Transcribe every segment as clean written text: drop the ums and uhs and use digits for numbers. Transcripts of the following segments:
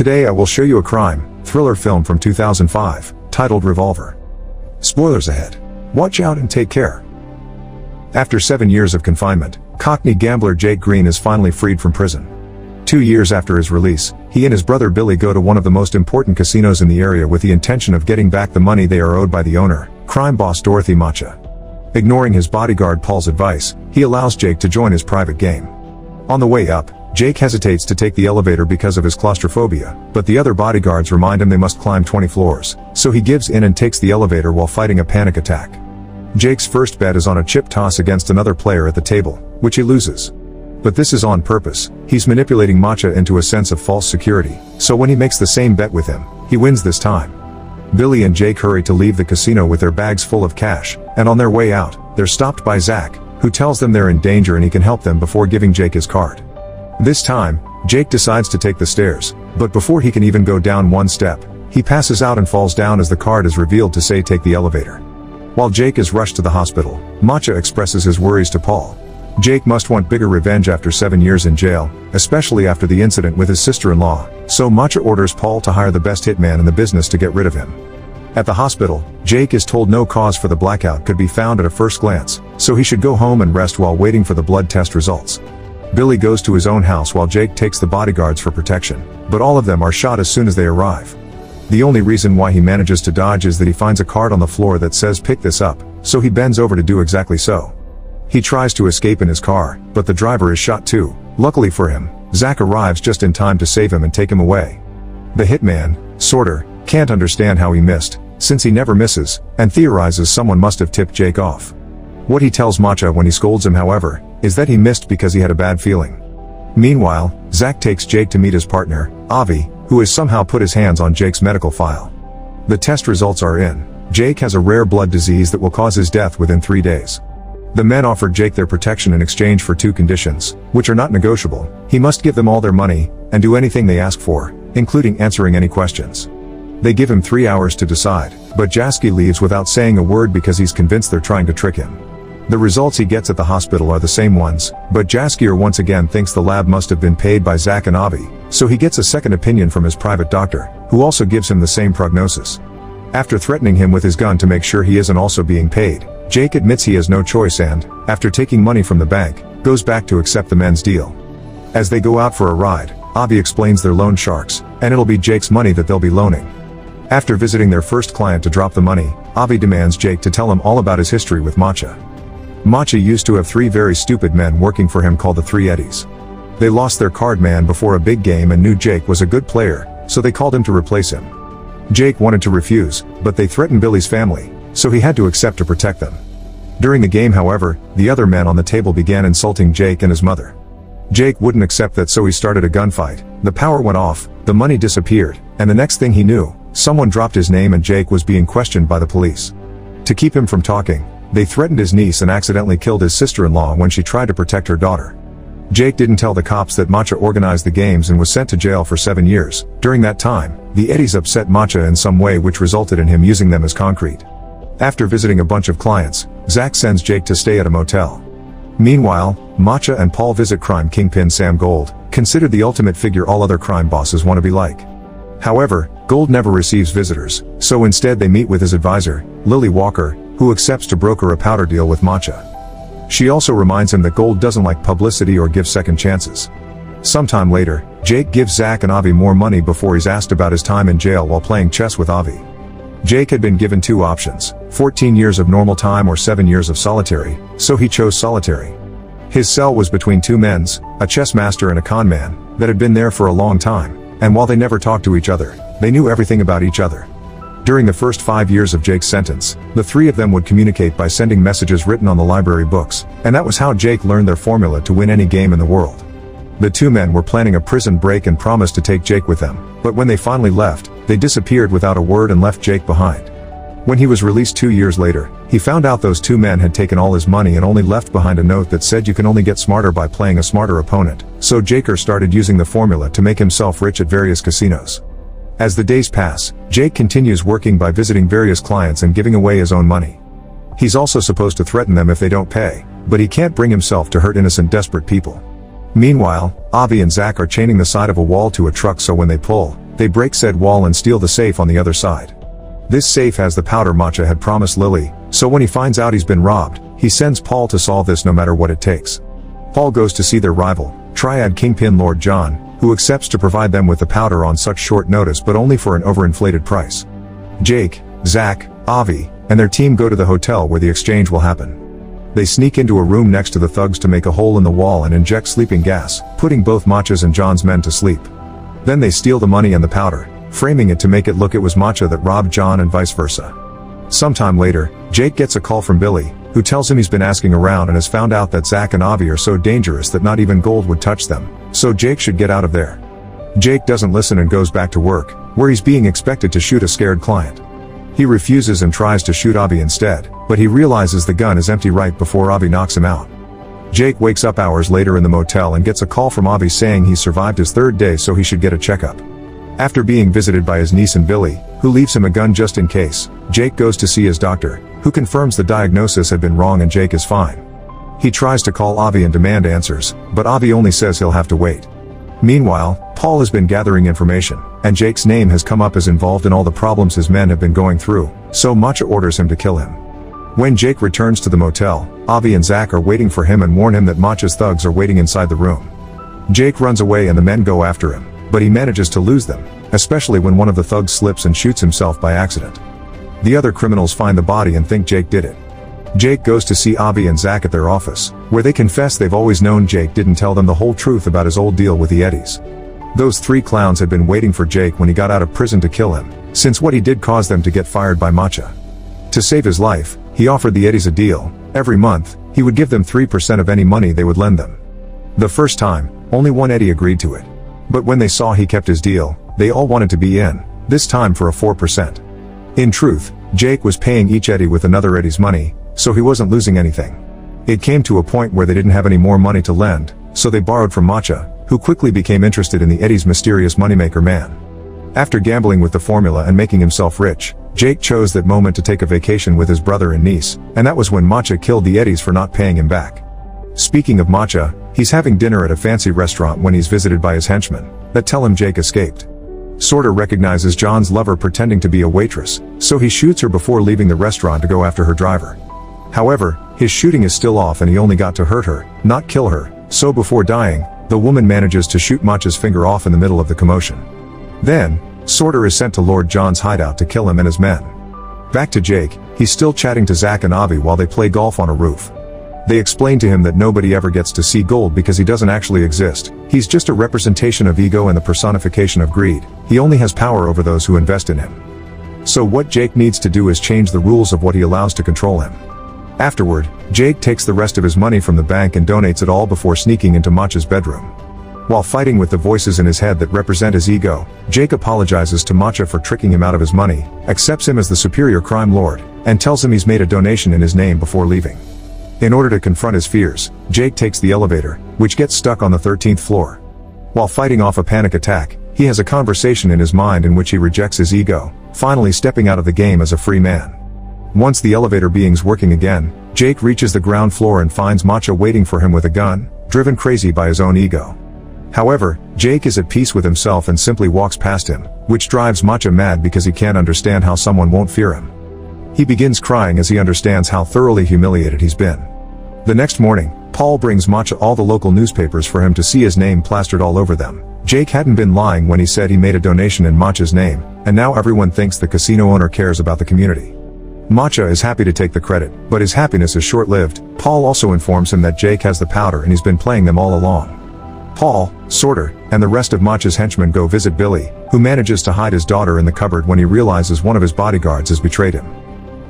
Today I will show you a crime thriller film from 2005, titled Revolver. Spoilers ahead. Watch out and take care. After 7 years of confinement, Cockney gambler Jake Green is finally freed from prison. 2 years after his release, he and his brother Billy go to one of the most important casinos in the area with the intention of getting back the money they are owed by the owner, crime boss Dorothy Macha. Ignoring his bodyguard Paul's advice, he allows Jake to join his private game. On the way up, Jake hesitates to take the elevator because of his claustrophobia, but the other bodyguards remind him they must climb 20 floors, so he gives in and takes the elevator while fighting a panic attack. Jake's first bet is on a chip toss against another player at the table, which he loses. But this is on purpose. He's manipulating Macha into a sense of false security, so when he makes the same bet with him, he wins this time. Billy and Jake hurry to leave the casino with their bags full of cash, and on their way out, they're stopped by Zach, who tells them they're in danger and he can help them before giving Jake his card. This time, Jake decides to take the stairs, but before he can even go down one step, he passes out and falls down as the card is revealed to say take the elevator. While Jake is rushed to the hospital, Macha expresses his worries to Paul. Jake must want bigger revenge after 7 years in jail, especially after the incident with his sister-in-law, so Macha orders Paul to hire the best hitman in the business to get rid of him. At the hospital, Jake is told no cause for the blackout could be found at a first glance, so he should go home and rest while waiting for the blood test results. Billy goes to his own house while Jake takes the bodyguards for protection, but all of them are shot as soon as they arrive. The only reason why he manages to dodge is that he finds a card on the floor that says pick this up, so he bends over to do exactly so. He tries to escape in his car, but the driver is shot too. Luckily for him, Zach arrives just in time to save him and take him away. The hitman, Sorter, can't understand how he missed, since he never misses, and theorizes someone must have tipped Jake off. What he tells Macha when he scolds him, however, is that he missed because he had a bad feeling. Meanwhile, Zach takes Jake to meet his partner, Avi, who has somehow put his hands on Jake's medical file. The test results are in. Jake has a rare blood disease that will cause his death within 3 days. The men offer Jake their protection in exchange for 2 conditions, which are not negotiable. He must give them all their money, and do anything they ask for, including answering any questions. They give him 3 hours to decide, but Jasky leaves without saying a word because he's convinced they're trying to trick him. The results he gets at the hospital are the same ones, but Jaskier once again thinks the lab must have been paid by Zach and Avi, so he gets a second opinion from his private doctor, who also gives him the same prognosis. After threatening him with his gun to make sure he isn't also being paid, Jake admits he has no choice and, after taking money from the bank, goes back to accept the men's deal. As they go out for a ride, Avi explains they're loan sharks, and it'll be Jake's money that they'll be loaning. After visiting their first client to drop the money, Avi demands Jake to tell him all about his history with Macha. Macha used to have 3 very stupid men working for him called the Three Eddies. They lost their card man before a big game and knew Jake was a good player, so they called him to replace him. Jake wanted to refuse, but they threatened Billy's family, so he had to accept to protect them. During the game, however, the other men on the table began insulting Jake and his mother. Jake wouldn't accept that, so he started a gunfight. The power went off, the money disappeared, and the next thing he knew, someone dropped his name and Jake was being questioned by the police. To keep him from talking, they threatened his niece and accidentally killed his sister-in-law when she tried to protect her daughter. Jake didn't tell the cops that Macha organized the games and was sent to jail for 7 years. During that time, the Eddies upset Macha in some way which resulted in him using them as concrete. After visiting a bunch of clients, Zach sends Jake to stay at a motel. Meanwhile, Macha and Paul visit crime kingpin Sam Gold, considered the ultimate figure all other crime bosses want to be like. However, Gold never receives visitors, so instead they meet with his advisor, Lily Walker, who accepts to broker a powder deal with Macha. She also reminds him that Gold doesn't like publicity or give second chances. Sometime later, Jake gives Zach and Avi more money before he's asked about his time in jail while playing chess with Avi. Jake had been given 2 options, 14 years of normal time or 7 years of solitary, so he chose solitary. His cell was between 2 men's, a chess master and a con man, that had been there for a long time, and while they never talked to each other, they knew everything about each other. During the first 5 years of Jake's sentence, the 3 of them would communicate by sending messages written on the library books, and that was how Jake learned their formula to win any game in the world. The 2 men were planning a prison break and promised to take Jake with them, but when they finally left, they disappeared without a word and left Jake behind. When he was released 2 years later, he found out those 2 men had taken all his money and only left behind a note that said you can only get smarter by playing a smarter opponent, so Jaker started using the formula to make himself rich at various casinos. As the days pass, Jake continues working by visiting various clients and giving away his own money. He's also supposed to threaten them if they don't pay, but he can't bring himself to hurt innocent, desperate people. Meanwhile, Avi and Zach are chaining the side of a wall to a truck so when they pull, They break said wall and steal the safe on the other side. This safe has the powder Matcha had promised Lily, so when he finds out he's been robbed, he sends Paul to solve this no matter what it takes. Paul goes to see their rival, Triad Kingpin Lord John, who accepts to provide them with the powder on such short notice but only for an overinflated price. Jake, Zach, Avi, and their team go to the hotel where the exchange will happen. They sneak into a room next to the thugs to make a hole in the wall and inject sleeping gas, putting both Matcha's and John's men to sleep. Then they steal the money and the powder, framing it to make it look it was Matcha that robbed John and vice versa. Sometime later, Jake gets a call from Billy, who tells him he's been asking around and has found out that Zach and Avi are so dangerous that not even gold would touch them, so Jake should get out of there. Jake doesn't listen and goes back to work, where he's being expected to shoot a scared client. He refuses and tries to shoot Avi instead, but he realizes the gun is empty right before Avi knocks him out. Jake wakes up hours later in the motel and gets a call from Avi saying he's survived his third day so he should get a checkup. After being visited by his niece and Billy, who leaves him a gun just in case, Jake goes to see his doctor, who confirms the diagnosis had been wrong and Jake is fine. He tries to call Avi and demand answers, but Avi only says he'll have to wait. Meanwhile, Paul has been gathering information, and Jake's name has come up as involved in all the problems his men have been going through, so Matcha orders him to kill him. When Jake returns to the motel, Avi and Zach are waiting for him and warn him that Matcha's thugs are waiting inside the room. Jake runs away and the men go after him, but he manages to lose them, especially when one of the thugs slips and shoots himself by accident. The other criminals find the body and think Jake did it. Jake goes to see Avi and Zach at their office, where they confess they've always known Jake didn't tell them the whole truth about his old deal with the Eddies. Those three clowns had been waiting for Jake when he got out of prison to kill him, since what he did caused them to get fired by Matcha. To save his life, he offered the Eddies a deal. Every month, he would give them 3% of any money they would lend them. The first time, only one Eddie agreed to it. But when they saw he kept his deal, they all wanted to be in, this time for a 4%. In truth, Jake was paying each Eddie with another Eddie's money, so he wasn't losing anything. It came to a point where they didn't have any more money to lend, so they borrowed from Matcha, who quickly became interested in the Eddie's mysterious moneymaker man. After gambling with the formula and making himself rich, Jake chose that moment to take a vacation with his brother and niece, and that was when Matcha killed the Eddies for not paying him back. Speaking of Matcha, he's having dinner at a fancy restaurant when he's visited by his henchmen, that tell him Jake escaped. Sorter recognizes John's lover pretending to be a waitress, so he shoots her before leaving the restaurant to go after her driver. However, his shooting is still off and he only got to hurt her, not kill her, so before dying, the woman manages to shoot Matcha's finger off in the middle of the commotion. Then, Sorter is sent to Lord John's hideout to kill him and his men. Back to Jake, he's still chatting to Zach and Avi while they play golf on a roof. They explain to him that nobody ever gets to see gold because he doesn't actually exist. He's just a representation of ego and the personification of greed. He only has power over those who invest in him. So what Jake needs to do is change the rules of what he allows to control him. Afterward, Jake takes the rest of his money from the bank and donates it all before sneaking into Matcha's bedroom. While fighting with the voices in his head that represent his ego, Jake apologizes to Matcha for tricking him out of his money, accepts him as the superior crime lord, and tells him he's made a donation in his name before leaving. In order to confront his fears, Jake takes the elevator, which gets stuck on the 13th floor. While fighting off a panic attack, he has a conversation in his mind in which he rejects his ego, finally stepping out of the game as a free man. Once the elevator being's working again, Jake reaches the ground floor and finds Matcha waiting for him with a gun, driven crazy by his own ego. However, Jake is at peace with himself and simply walks past him, which drives Matcha mad because he can't understand how someone won't fear him. He begins crying as he understands how thoroughly humiliated he's been. The next morning, Paul brings Matcha all the local newspapers for him to see his name plastered all over them. Jake hadn't been lying when he said he made a donation in Matcha's name, and now everyone thinks the casino owner cares about the community. Matcha is happy to take the credit, but his happiness is short-lived. Paul also informs him that Jake has the powder and he's been playing them all along. Paul, Sorter, and the rest of Matcha's henchmen go visit Billy, who manages to hide his daughter in the cupboard when he realizes one of his bodyguards has betrayed him.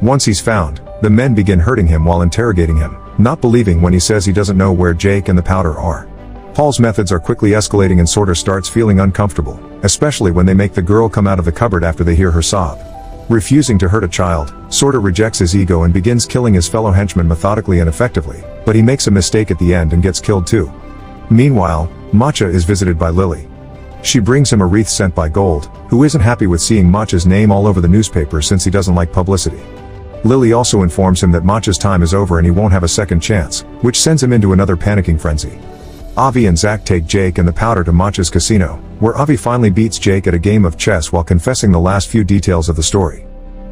Once he's found, the men begin hurting him while interrogating him, not believing when he says he doesn't know where Jake and the powder are. Paul's methods are quickly escalating and Sorter starts feeling uncomfortable, especially when they make the girl come out of the cupboard after they hear her sob. Refusing to hurt a child, Sorter rejects his ego and begins killing his fellow henchmen methodically and effectively, but he makes a mistake at the end and gets killed too. Meanwhile, Matcha is visited by Lily. She brings him a wreath sent by Gold, who isn't happy with seeing Matcha's name all over the newspaper since he doesn't like publicity. Lily also informs him that Matcha's time is over and he won't have a second chance, which sends him into another panicking frenzy. Avi and Zach take Jake and the powder to Macha's casino, where Avi finally beats Jake at a game of chess while confessing the last few details of the story.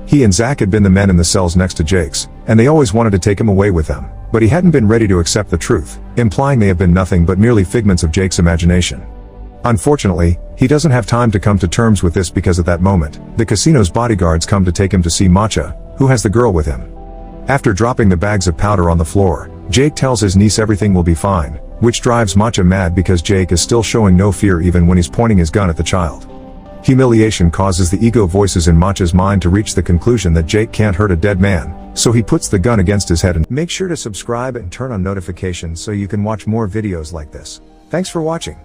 He and Zach had been the men in the cells next to Jake's, and they always wanted to take him away with them, but he hadn't been ready to accept the truth, implying they have been nothing but merely figments of Jake's imagination. Unfortunately, he doesn't have time to come to terms with this because at that moment, the casino's bodyguards come to take him to see Macha, who has the girl with him. After dropping the bags of powder on the floor, Jake tells his niece everything will be fine, which drives Macha mad because Jake is still showing no fear even when he's pointing his gun at the child. Humiliation causes the ego voices in Macha's mind to reach the conclusion that Jake can't hurt a dead man, so he puts the gun against his head and make sure to subscribe and turn on notifications so you can watch more videos like this. Thanks for watching.